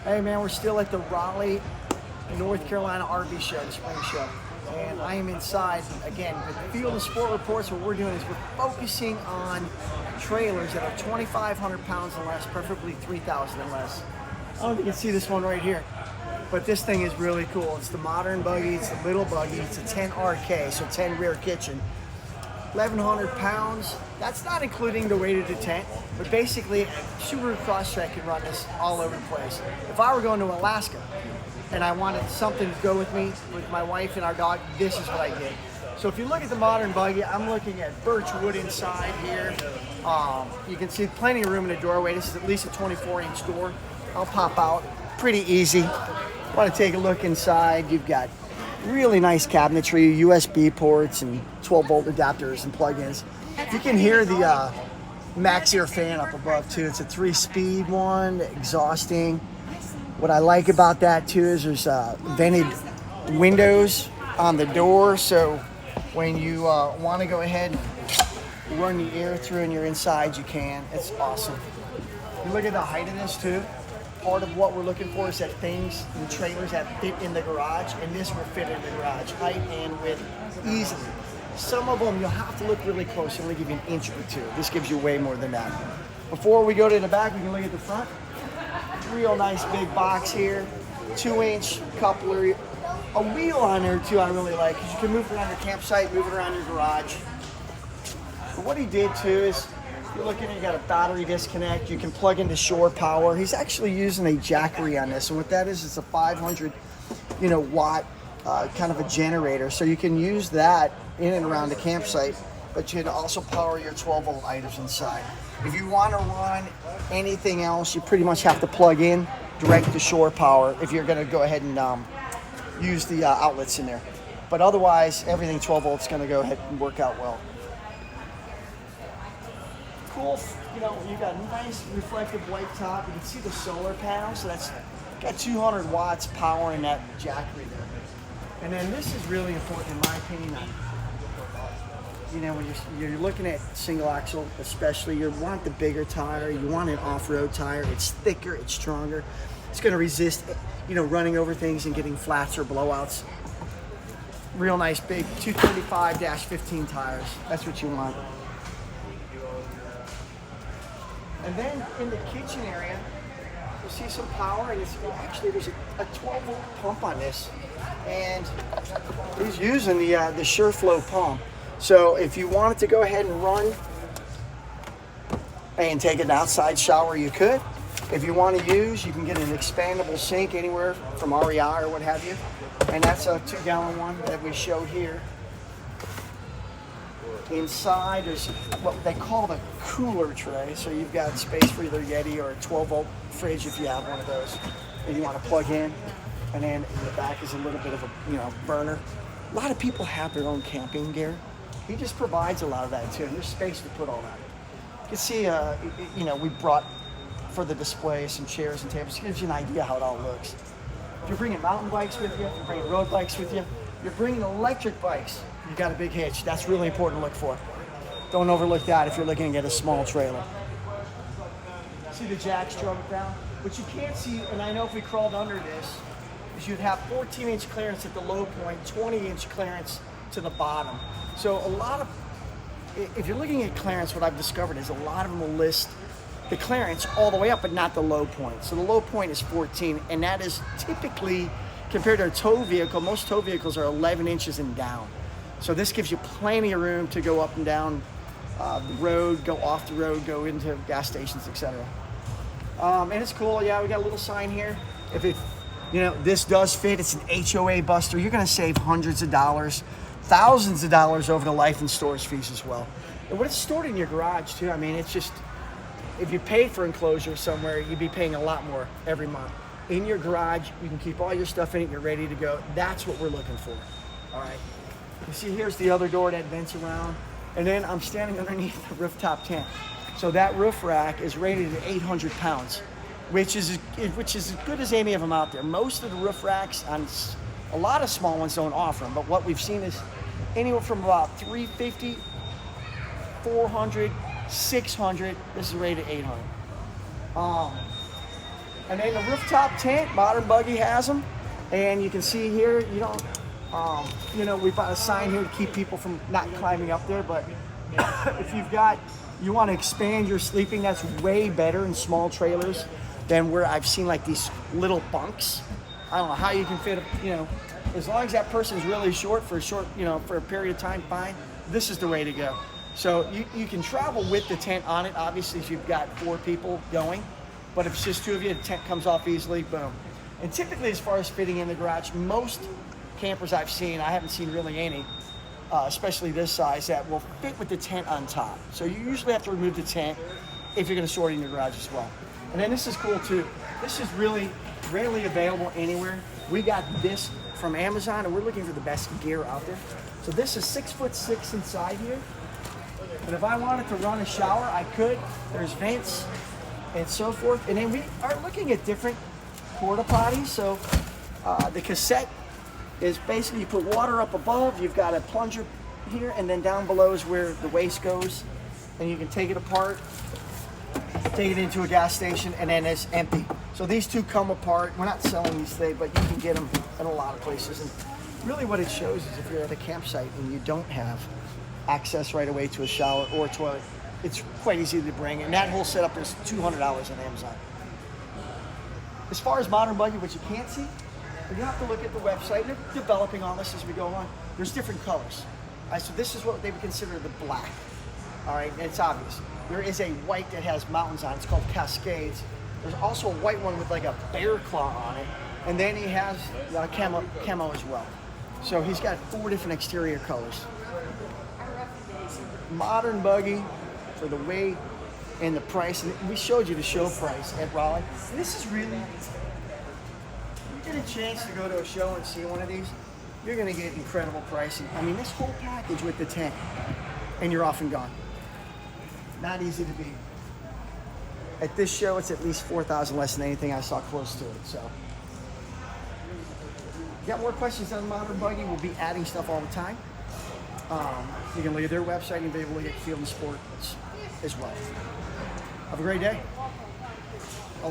Hey man, we're still at the Raleigh, North Carolina RV show, the spring show. And I am inside, again, with Field and Sport Reports. What we're doing is we're focusing on trailers that are 2,500 pounds and less, preferably 3,000 and less. I don't know if you can see this one right here, but this thing is really cool. It's the modern buggy, it's the little buggy, it's a 10 RK, so 10 rear kitchen. 1,100 pounds. That's not including the weight of the tent, but basically Subaru Crosstrek can run this all over the place. If I were going to Alaska and I wanted something to go with me, with my wife and our dog, this is what I did. So if you look at the modern buggy, I'm looking at birch wood inside here. You can see plenty of room in the doorway. This is at least a 24-inch door. I'll pop out pretty easy. Want to take a look inside. You've got really nice cabinetry, USB ports, and 12-volt adapters and plug-ins. You can hear the max air fan up above too. It's a 3-speed one, exhausting. What I like about that too is there's vented windows on the door, so when you want to go ahead and run the air through and you're inside, you can. It's awesome. You look at the height of this too. Part of what we're looking for is that things and trailers that fit in the garage, and this will fit in the garage, height and width, easily. Some of them you'll have to look really close. It'll only give you an inch or two. This gives you way more than that. Before we go to the back, we can look at the front. Real nice big box here, 2-inch coupler, a wheel on there too. I really like, because you can move it around your campsite, move it around your garage. But what he did too is, you're looking at, you got a battery disconnect. You can plug into shore power. He's actually using a jackery on this, and what that is, it's a 500, watt kind of a generator. So you can use that in and around the campsite, but you can also power your 12-volt items inside. If you want to run anything else, you pretty much have to plug in direct to shore power if you're going to go ahead and use the outlets in there. But otherwise, everything 12 volts is going to go ahead and work out well. Cool, you got a nice reflective white top. You can see the solar panel, so that's got 200 watts power in that jackery there. And then this is really important in my opinion. When you're looking at single axle, especially, you want the bigger tire, you want an off-road tire. It's thicker, it's stronger. It's going to resist, running over things and getting flats or blowouts. Real nice big 235-15 tires. That's what you want. And then in the kitchen area, you'll see some power, and there's a 12-volt pump on this, and he's using the SureFlow pump. So if you wanted to go ahead and run and take an outside shower, you could. If you want to use, you can get an expandable sink anywhere from REI or what have you, and that's a 2-gallon one that we showed here. Inside there's what they call the cooler tray, so you've got space for either Yeti or a 12-volt fridge if you have one of those and you want to plug in. And then in the back is a little bit of a burner. A lot of people have their own camping gear. He just provides a lot of that too, and there's space to put all that. You can see, we brought for the display some chairs and tables. It gives you an idea how it all looks. If you're bringing mountain bikes with you, if you're bringing road bikes with you, you're bringing electric bikes, you've got a big hitch. That's really important to look for. Don't overlook that if you're looking to get a small trailer. See the jacks drove down? What you can't see, and I know if we crawled under this, is you'd have 14-inch clearance at the low point, 20-inch clearance to the bottom. So if you're looking at clearance, what I've discovered is a lot of them will list the clearance all the way up, but not the low point. So the low point is 14, and that is typically, compared to a tow vehicle, most tow vehicles are 11 inches and down. So this gives you plenty of room to go up and down the road, go off the road, go into gas stations, etc. And it's cool. Yeah, we got a little sign here. If this does fit, it's an HOA buster. You're going to save hundreds of dollars, thousands of dollars over the life and storage fees as well. And when it's stored in your garage too, it's just, if you paid for enclosure somewhere, you'd be paying a lot more every month. In your garage, you can keep all your stuff in it, you're ready to go. That's what we're looking for. All right. You see, here's the other door that vents around. And then I'm standing underneath the rooftop tent. So that roof rack is rated at 800 pounds, which is as good as any of them out there. Most of the roof racks, on a lot of small ones don't offer them, but what we've seen is anywhere from about 350, 400, 600. This is rated 800. And then the Rooftop Tent, Modern Buggy has them. And you can see here, you know, we've got a sign here to keep people from not climbing up there, but if you want to expand your sleeping, that's way better in small trailers than where I've seen like these little bunks. I don't know how you can fit, you know, as long as that person's really short, you know, for a period of time, fine. This is the way to go. So you can travel with the tent on it, obviously, if you've got 4 people going, but if it's just 2 of you, the tent comes off easily, boom. And typically, as far as fitting in the garage, most campers I've seen, I haven't seen really any, especially this size, that will fit with the tent on top. So you usually have to remove the tent if you're gonna store it in your garage as well. And then this is cool too. This is really rarely available anywhere. We got this from Amazon, and we're looking for the best gear out there. So this is 6'6" inside here. And if I wanted to run a shower, I could. There's vents and so forth. And then we are looking at different porta potties. So the cassette is basically you put water up above, you've got a plunger here, and then down below is where the waste goes. And you can take it apart, take it into a gas station, and then it's empty. So these two come apart. We're not selling these today, but you can get them in a lot of places. And really what it shows is if you're at a campsite and you don't have access right away to a shower or a toilet, it's quite easy to bring. And that whole setup is $200 on Amazon. As far as Modern Buggy, what you can't see, you have to look at the website. They're developing all this as we go on. There's different colors. All right, so this is what they would consider the black. All right, and it's obvious. There is a white that has mountains on it. It's called Cascades. There's also a white one with like a bear claw on it. And then he has camo as well. So he's got 4 different exterior colors. Modern Buggy for the weight and the price. And we showed you the show price at Raleigh. And this is really, you get a chance to go to a show and see one of these, you're gonna get incredible pricing. I mean, this whole package with the tent, and you're off and gone. Not easy to beat. At this show, it's at least $4,000 less than anything I saw close to it. So, you got more questions on Modern Buggy? We'll be adding stuff all the time. You can look at their website and be able to look at Field and Sports as well. Have a great day.